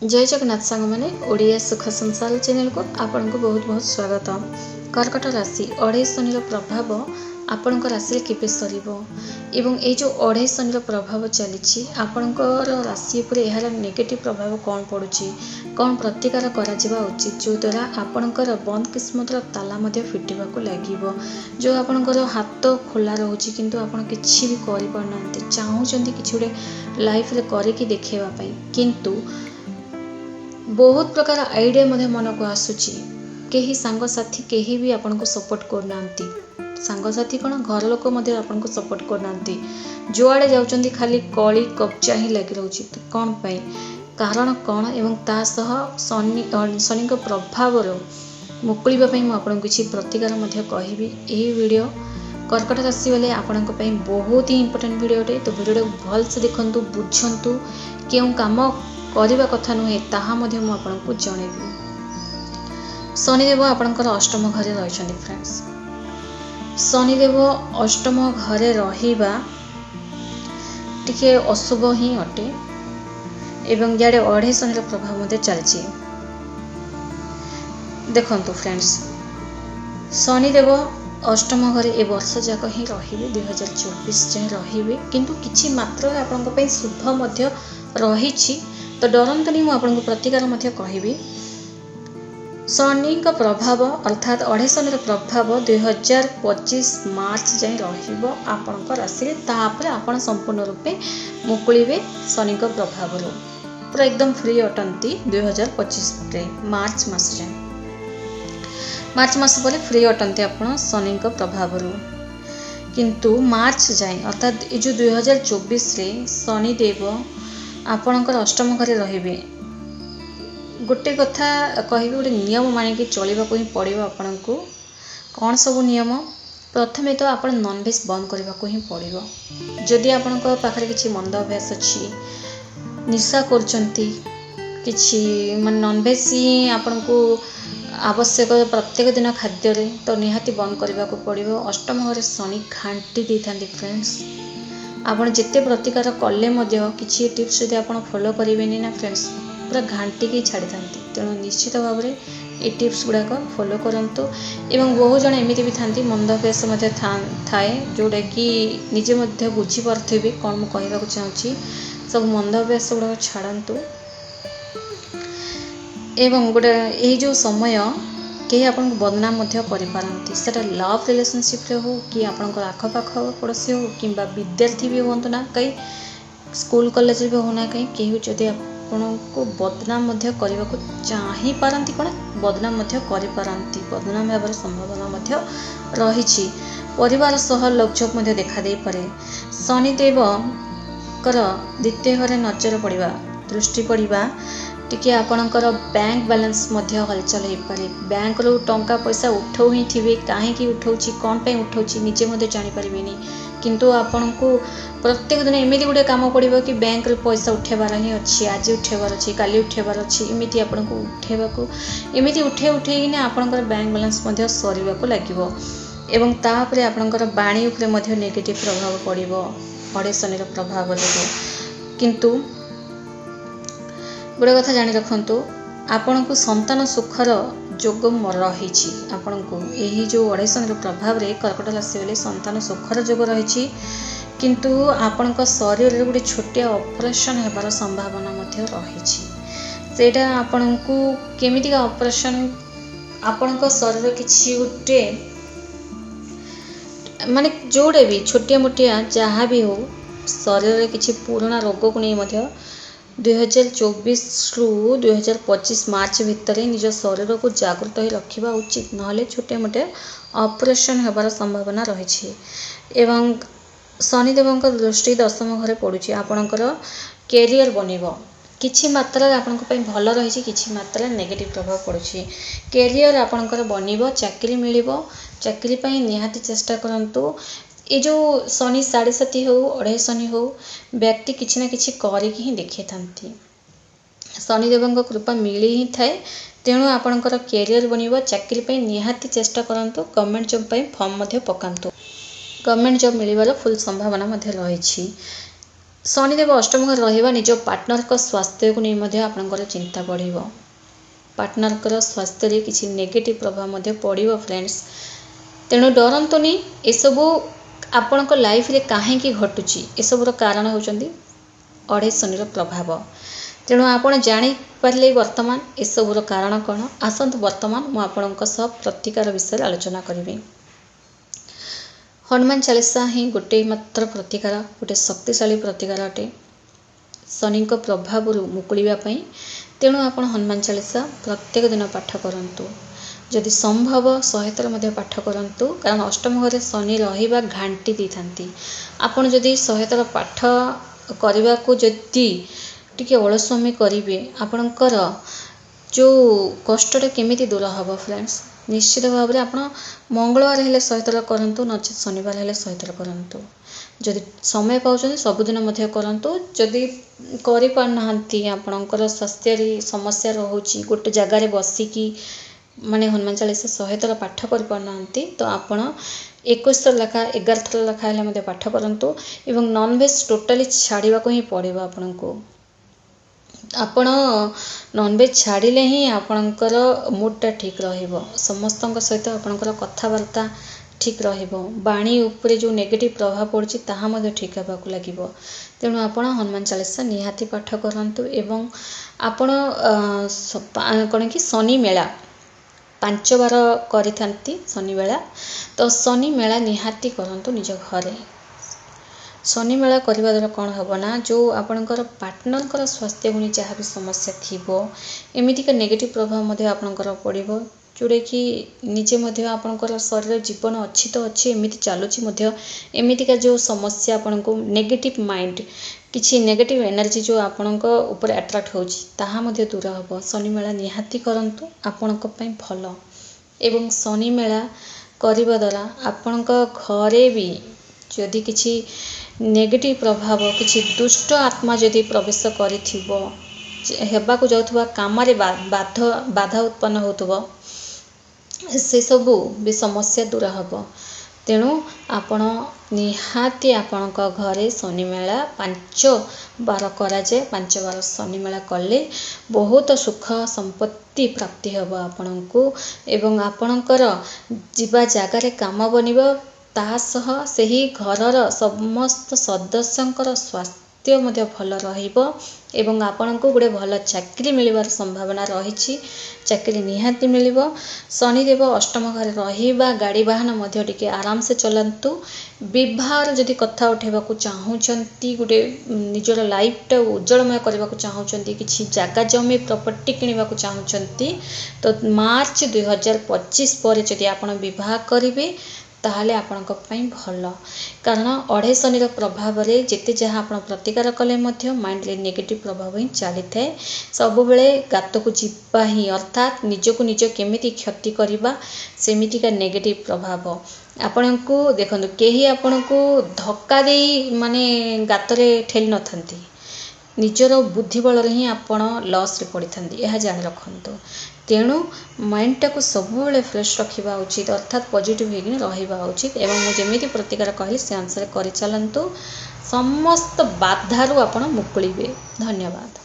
जय जगन्नाथ सांग मैंने ओडिया सुख संसार चैनल को आपन को बहुत बहुत स्वागत। कर्कट राशि अढ़ाई शनि प्रभाव आपण राशि केवे सर एवं ये जो अढ़ाई शनि प्रभाव चली आपणकर राशि उपर यार नेगेटिव प्रभाव कौन पड़ुछि कौन प्रतिकार करा उचित जो द्वारा आपणकर बंद किस्मत ताला फिटिबा को लागिबो। जो आपणकर हाथ खोला रोचे किंतु आपण किछि भी करि पारनांती चाहूचंती किछि गोटे लाइफ रे करिकि देखेबा पई किंतु बहुत प्रकार आइडिया मन को आसूची कहीं सांगसाथी कहीं भी आपन को सपोर्ट करना सांगसाथी कौन घर लोक आपन को सपोर्ट करना जुआड़े जाउचंती खाली कली कब्जा ही लगी रोची कौन पाई कारण कौन एवं ता सह शनि प्रभाव मुकुलिबा पई मु आपन किछि प्रतिकार कहबी। यही वीडियो कर्कट राशि वाले आपण बहुत ही इंपोर्टेंट वीडियो तो वीडियो भल से देखंतु बुझंतु केउ काम करने कथा नुहे ताहा मध्य मु आपनको जणेबी। शनिदेव आपणकर अष्टम घरे रहिछन्ति फ्रेंड्स। शनिदेव अष्टम घरे रहिबा टिके अशुभ ही अटे एवं याडे अढ़ाई शनि प्रभाव मध्य चलछि। देखंतु फ्रेंड्स शनिदेव अष्टम घरे ए वर्ष जाक ही रहिबे 2024 जाए रहिबे किंतु किछि मात्र आपनको पई शुभ मध्य रहिछि तो डरंतनी मु आपन को प्रतिकार मध्य कहबी। शनि का प्रभाव अर्थात अढ़ाई शनि प्रभाव 2025 मार्च जाए रहिबो आपन को राशि तापर आपन संपूर्ण रूपे मुकुलिबे शनि का प्रभाव रो पूरा एकदम फ्री अटंती 2025 रे मार्च मास जाए मार्च मास परे फ्री अटंती आपन शनि का प्रभाव रो किंतु मार्च जाए अर्थात ए जो 2024 रे शनि देव आपणकर अष्टम घरे रहिबे। गोटे कथा कहबी गोटे नियम मानिक चलवा ही पड़ो आपण को कौन सब नियम प्रथमे तो आप नॉनवेज बंद करने को ही पड़ो। जदि आपण पाखे किसी मंद अभ्यास अच्छी निशा करछंती किछि मन नॉनवेज ही आपण को आवश्यक प्रत्येक दिन खाद्य रे तो निहाती बंद करने को पड़ो। अष्टम घरे शनि घांटी दे था फ्रेंड्स आपन जिते प्रतिकार कले किसी टिप्स यदि आप फॉलो करेंगे ना फ्रेंड्स पूरा घांटी की छाड़ी था तेणु निश्चित भाव में ये टिप्स गुड़ाक फॉलो करंतु एवं बहुत जन एमती भी था मंद अभ्यास थाए जोटा कि निजे बुझी पारे कौन मुझे कहवाक चाहूँगी सब मंद अभ्यास गुड़ाक छाड़तु एवं गोटे यही जो समय कहीं आपन बदनाम करपारती सेटा लव रिलेशनशिप रे हो कि आपन आखपाख पड़ोसी हो कि विद्यार्थी भी हूँ ना कहीं स्कूल कॉलेज भी होना कहीं कहीं जदि आपन को बदनाम करने को चाही पारती कौन बदनाम करपारती बदनाम होबार संभावना रही परिवार सह लोकझोक देखा दे पारे। शनिदेव द्वितीय घरे नजर पड़ा दृष्टि पड़ा टिके आपणकर बैंक बैलेंस हलचल हो पारे बैंक रू टंका पैसा उठाऊ ही थे कहीं उठाऊँ कौन पे उठाऊँ निजे जानीपारे किंतु आपण को प्रत्येक दिन एमती गोटे काम पड़ो कि बैंक रे पैसा उठेबार ही अच्छी आज उठेबार अच्छी काली उठेबार अच्छी एमती आपन को उठेबाकू एमती उठे आपणकर बैंक बैलेंस सरीबा को लागिबो एवं तापरे आपणकर बाणी उपरे नेगेटिव प्रभाव पड़ो अढ़ाई शनि प्रभाव जो किंतु गोटे कथा जानी रखु आपण को संतान सुखर जोग रही आपण को यही जो अढ़ाई शनि प्रभाव रे कर्कट राशि वाले संतान सुखर जोग रही किंतु आपण शरीर रे गोटे छोटिया ऑपरेशन होबार संभावना रही सेटा आपण को केमिति ऑपरेशन आपण शरीर किछि गोटे माने जोड़े भी छोटिया मोटिया जहाँ भी हो शरीर रे किछि पुराना रोग को नहीं 2024 रु 2025 मार्च भितर निज शरीर को जागृत ही रखा उचित नहले छोटे मोटे ऑपरेशन होबार संभावना रही एवं शनिदेव दृष्टि दशम घरे पड़ुछि आपणकर कैरियर बनिबो किछि मात्रा आपन भल रही किछि मात्रा नेगेटिव प्रभाव पड़ुछि कैरियर आपणकर बनिबो चाकरी मिलिबो चाकरी पई निहाती चेष्टा करंतु ये जो शनि 7.5 हो अढ़ाई शनि हो व्यक्ति किसी ना किसी करके ही देखी था शनिदेव कृपा मिली ही थाए तेणु आपणकर कैरियर बनिबो चाकरी पई निहाती चेष्टा करंतु गवर्नमेंट जॉब पई फॉर्म पकांतु गवर्नमेंट जॉब मिलिबार फुल संभावना रही शनिदेव अष्टम घर रहिबा निज पार्टनर को स्वास्थ्य को नहीं आपनकर चिंता बढ़िबो। पार्टनर को स्वास्थ्य रे किसी नेगेटिव प्रभाव मध्य पड़िबो फ्रेंड्स। तेणु डरंतुनी ए सबु आपनक लाइफ रे काहे की घटुची ए सबुर कारण होचंदी अढ़े शनिर प्रभाव। तेणु आपण जानी पारले वर्तमान ए सबुर कारण कौन। आसंत वर्तमान मु आपनक सब प्रतिकार विषय आलोचना करिबी। हनुमान चालीसा ही गोटे मात्र प्रतिकार, गोटे शक्तिशाली प्रतिकार अटे शनि को प्रभाव मुकुलिबा पई। तेणु आपण हनुमान चालीसा प्रत्येक दिन पाठ करंतु, जदि संभव 100 थर मध्ये पाठ करंतु, कारण अष्टम घरे शनि रहिबा घांटी दी थांती। आपण जदि 100 थर पाठ करबा को जदि टिके अलसमी करिवे आपणकर जो कष्टटा केमिति दूर हबो फ्रेंड्स। निश्चित भाव में आपण मंगलवार हेले 100 थर करंतु, नचेत शनिवार हेले 100 थर करंतु। जदि समय पाउछन सबुदिन मध्य करंतु। जदि करि पारनांती आपणकर स्वास्थ्य समस्या रहउची, गोटे जगार बसिकी माने हनुमान चालीसा 100 थर पाठ करि पारनांती, तो आपण 21 थर लेखा 11 थर लेखा हेले मध्य पाठ करंतु। एवं नॉनवेज टोटली छाड़िबा को ही पड़िबो आपनको। आपण नॉनवेज छाड़िले ही आपणकर मूडटा ठीक रहिबो। समस्तक सहित आपणकर कथावार्ता ठीक रहिबो। बाणी उपरे जो नेगेटिव प्रभाव पड़ुची ताहा मध्ये ठीक हेबाकु लागिबो। तेणु आपण हनुमान चालीसा निहाती पाठ करंतु। एवं आपण कोन कि शनि मेला 5 बार करिथांती शनि मेला, तो शनि मेला निहाती करंतु निज घरे। शनि मेला करबा द्वारा कौन हम ना, जो आपणकर पार्टनर स्वास्थ्य गुणी जहाँ भी समस्या थी एमितिका नेगेटिव प्रभाव मध्य आपणकर पड़िबो, जोड़ा कि निजे मध्य आपणकर शरीर जीवन अच्छी तो अच्छी एमिति चलुची मध्य एमितिका जो समस्या आपणको नेगेटिव माइंड किछि नेगेटिव एनर्जी जो आपणक ऊपर अट्रैक्ट होची ताहा मध्य दूर हबो। शनि मेला निहाती करंतु आपणक पई भलो। एवं शनि मेला करबा द्वारा आपणक घरे भी जदि किछि नेगेटिव प्रभाव किछि दुष्ट आत्मा जदि प्रवेश करिथिबो, हेबाकु जाउथबा कामरे बाधा उत्पन्न होतबो, से सबु भी समस्या दूर हबो। तेणु आपण निहाती आपणक घरे शनि मेला 5 बार करा जाए। 5 बार शनि मेला कले बहुत सुख संपत्ति प्राप्ति हबो आपणको। एवं आपणकर जीवा जगार काम बनिबो, ता सह सही घरर समस्त सदस्यंकर स्वास्थ्य मध्य भल रहिबो। एवं आपणको गोटे भल चाकरी मिलिबार संभावना रहिछि। चाकरी निहाती मिलिबो। शनिदेव अष्टम घर रहिबा गाड़ी वाहन मध्य टिके आराम से चलंतु। विवाह जदि कथा उठेबा को चाहूचंती, गोटे निजर लाइफटा उज्जवलमय करबा को चाहूचंती, किछि जागा जमी प्रॉपर्टी किनिबा को चाहूचंती, तो मार्च 2025 पर जदि आपण विवाह करिवे ताहले आपणक पई भलो। कारण अढ़े शनिर प्रभाव रे जेते जहाँ आपण प्रतिकार कले मध्य माइंड रे नेगेटिव प्रभाव ही चली थाए। सब बेले गात को जीवा ही, अर्थात निजको निज केमिति क्षति करिबा सेमितिका नेगेटिव प्रभाव आपणको देखंतु। केही आपणको धक्का देई माने गातरे ठेली न थांती, निजर बुद्धि बल रे ही आपण लॉस रे पड़ी थांती, यह जान रखंतु। तेणु माइंडटा को सब बेले फ्रेश रखिबा उचित, अर्थात पॉजिटिव होगी रहिबा उचित। एवं मु जेमिति प्रतिकार कहली से अनुसार करि चलंतु। समस्त बाधारु आपण मुकुलिबे। धन्यवाद।